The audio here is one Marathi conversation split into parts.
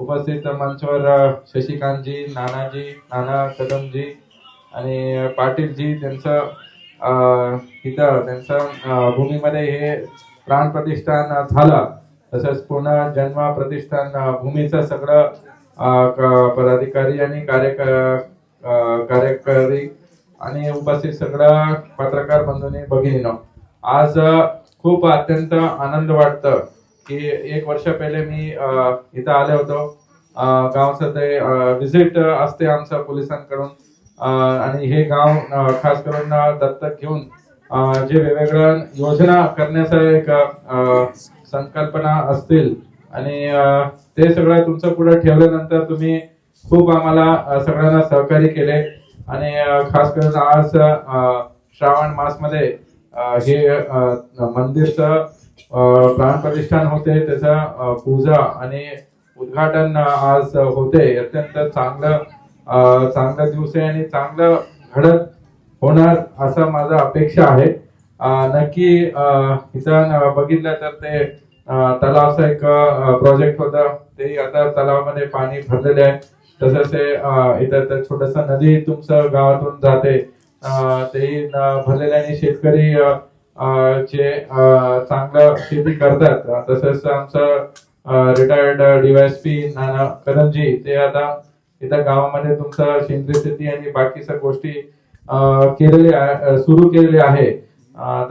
उपस्थित मंचवर शशिकांतजी, नाना कदमजी आणि पाटीलजी त्यांचं इथं त्यांचं भूमीमध्ये हे प्राण प्रतिष्ठान झालं. तसंच पूर्ण जन्म प्रतिष्ठान भूमीचं सगळं पदाधिकारी आणि कार्यकारी आणि उपस्थित सगळं पत्रकार बंधूंनी भगिनींनो, आज खूप अत्यंत आनंद वाटतं की 1 वर्ष पहिले मी इथं आले होतो. गावचं ते विजिट असते आमचं पोलिसांकडून आणि हे गाव खास करून दत्तक घेऊन जे वेगवेगळ्या योजना करण्याचा एक संकल्पना असतील आणि ते सगळं तुमचं पुढे ठेवल्यानंतर तुम्ही खूप आम्हाला सगळ्यांना सहकार्य केले आणि खास करून आज श्रावण मास मध्ये हे मंदिरचं प्राण प्रतिष्ठान होते, त्याचा पूजा आणि उद्घाटन आज होते. अत्यंत चांगला दिवस आहे आणि चांगलं घडत होणार असं माझा अपेक्षा आहे. नक्की इथं बघितलं तर ते तलावचा एक प्रोजेक्ट होता, ते आता तलावामध्ये पाणी भरलेले आहे. तसंच ते इथं छोटस नदी तुमचं गावातून जाते, ते भरलेले आणि शेतकरी जे चांगलं शेती करतात. तसंच आमचं रिटायर्ड DYSP नाना कदमजी ते आता इथं गावामध्ये तुमचं सेंद्रिय शेती आणि बाकीच्या गोष्टी सुरू केलेले आहे.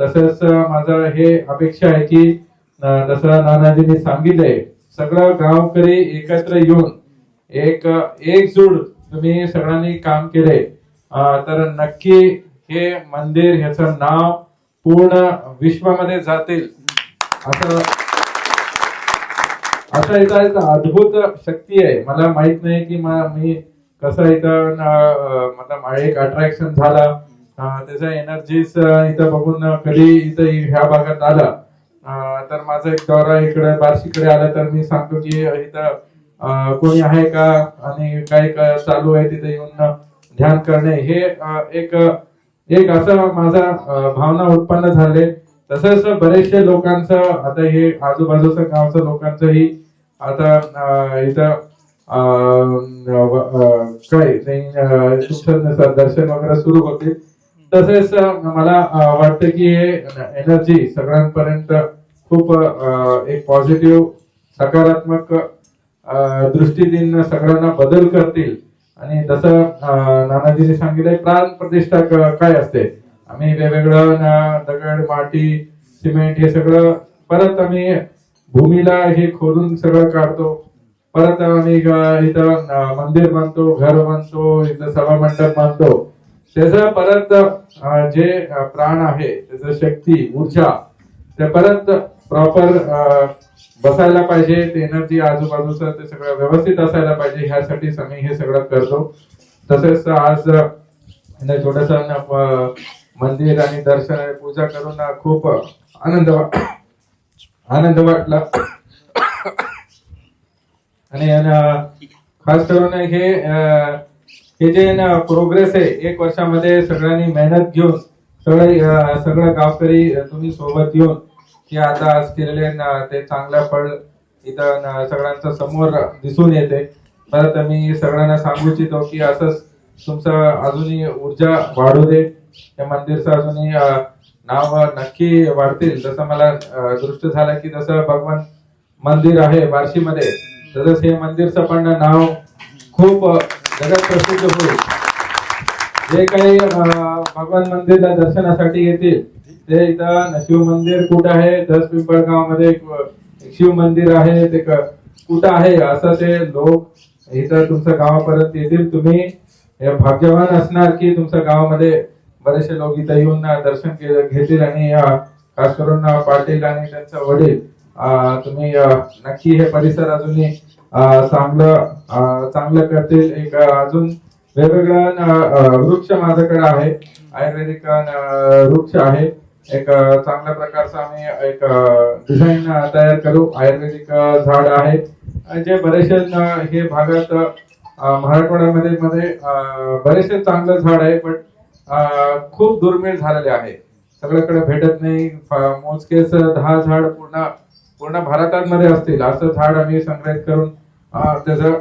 तसंच माझं हे अपेक्षा आहे की तसं नानाजींनी सांगितलंय, सगळं गावकरी एकत्र येऊन एकजूट तुम्ही सगळ्यांनी काम केले तर नक्की हे मंदिर ह्याचं नाव पूर्ण विश्वामध्ये जातील. असं एक अद्भुत शक्ती आहे. मला माहित नाही की मी कसं इथं मतलब एक अट्रॅक्शन झाला त्याचा एनर्जीज इथं बघून कधी इथं ह्या भागात आला तर माझा एक दौरा इकडे बार्शीकडे आला तर मी सांगतो की इथं कोणी आहे का आणि काय चालू आहे तिथे येऊन ध्यान करणे. हे एक असं माझा भावना उत्पन्न झाले. तसंच बरेचशे लोकांचं आता हे आजूबाजूच्या गावचं लोकांचंही आता इथं तुमचं दर्शन वगैरे सुरू होतील. तसेच मला वाटतं की हे एनर्जी सगळ्यांपर्यंत खूप एक पॉझिटिव्ह सकारात्मक दृष्टीने सगळ्यांना बदल करतील. आणि जसं नानाजीने सांगितलंय प्राण प्रतिष्ठा काय असते, आम्ही वेगवेगळं दगड माती सिमेंट हे सगळं परत आम्ही भूमीला हे खोदून सगळं काढतो, परत आम्ही इथं मंदिर बांधतो, घर बांधतो, इथं सभा मंडप बांधतो. त्याचं परत जे प्राण आहे त्याचं शक्ती ऊर्जा ते परत प्रॉपर बसायला पाहिजे, ते एनर्जी आजूबाजूचं ते सगळं व्यवस्थित असायला पाहिजे. ह्यासाठी आम्ही हे सगळं करतो. तसेच आज छोटस मंदिर आणि दर्शन आणि पूजा करून खूप आनंद वाटला. आणि खास करून हे जे प्रोग्रेस आहे 1 वर्षामध्ये सगळ्यांनी मेहनत घेऊन सगळं गावकरी तुम्ही सोबत येऊन की आता आज केलेले ते चांगलं फळ इथं सगळ्यांच्या समोर दिसून येते. परत मी सगळ्यांना सांगू इच्छितो की असंच तुमचं अजूनही ऊर्जा वाढू दे, त्या मंदिरचं अजूनही नाव नक्की वाढतील. जसं मला दृष्ट झालं की जसं भगवान मंदिर आहे बार्शीमध्ये, तसंच हे मंदिरचं पण नाव खूप जगात प्रसिद्ध होईल. जे काही भगवान मंदिरला दर्शनासाठी येतील ते इथं शिव मंदिर कुठं आहे, 10 पिंपळगाव मध्ये एक शिव मंदिर आहे, ते कुठं आहे असं ते लोक इथं तुमच्या गावापर्यंत येतील. तुम्ही भाग्यवान असणार की तुमच्या गावामध्ये बरेचसे लोक इथं येऊन दर्शन घेतील. आणि खास करून पाटील आणि त्यांचा वडील तुम्ही नक्की हे परिसर अजूनही चांगलं करतील. एक अजून वेगवेगळा वृक्ष माझ्याकडे आहे, आयुर्वेदिक वृक्ष आहे. एक चांगल्या प्रकारचा आम्ही एक डिझाईन तयार करू. आयुर्वेदिक झाड आहे जे बरेचसे हे भागात मराठवाड्यामध्ये बरेचसे चांगलं झाड आहे, पण खूप दुर्मिळ झालेले आहे, सगळीकडे भेटत नाही. मोजकेच 10 झाड पूर्ण भारतामध्ये असतील असं झाड आम्ही संग्रहित करून त्याचं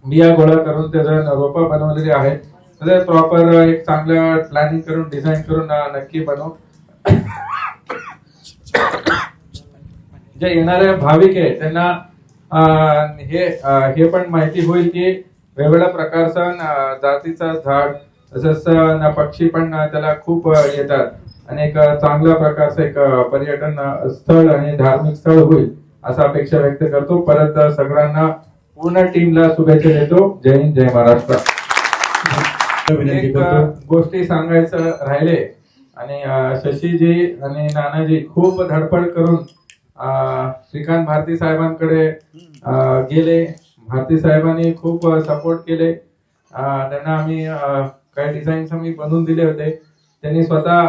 बिया गोळा करून त्याचं रोपं बनवलेली आहे. तर प्रॉपर एक चांगलं प्लॅनिंग करून डिझाईन करून नक्की बनवू. जे येणारे भाविक आहे त्यांना हे पण माहिती होईल की वेगवेगळ्या प्रकारचं जातीचं झाड तसंच पक्षी पण त्याला खूप येतात आणि एक चांगल्या प्रकारचं एक पर्यटन स्थळ आणि धार्मिक स्थळ होईल असं अपेक्षा व्यक्त करतो. परत सगळ्यांना पूर्ण टीमला शुभेच्छा देतो. जय हिंद, जय महाराष्ट्र. एक गोष्टी सांगायचं राहिले आणि शशीजी आणि नानाजी खूप धडपड करून श्रीकांत भारती साहेबांकडे गेले. भारती साहेबांनी खूप सपोर्ट केले. त्यांना आम्ही काही डिझाईन्स आम्ही बनवून दिले होते. त्यांनी स्वतः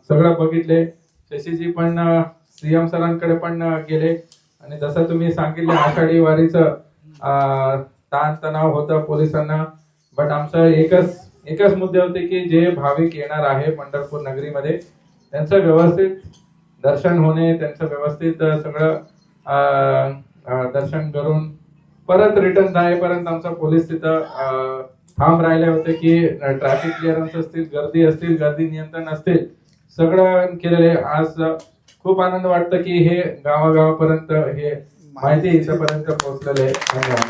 सगळं बघितले. शशीजी पण सीएम सरांकडे पण गेले आणि जसं तुम्ही सांगितलं आषाढी वारीचं ताणतणाव होतं पोलिसांना, बट आमचं एकच मुद्दे होते की जे भाविक येणार आहे पंढरपूर नगरीमध्ये त्यांचं व्यवस्थित दर्शन होणे, त्यांचं व्यवस्थित सगळं दर्शन करून परत रिटर्न जाईपर्यंत आमचा पोलीस तिथं ठाम राहिले होते की ट्रॅफिक क्लिअरन्स असतील, गर्दी नियंत्रण असतील, सगळं केलेले. आज खूप आनंद वाटतं की हे गावागावापर्यंत हे माहिती इथपर्यंत पोहोचलेले आहे. धन्यवाद.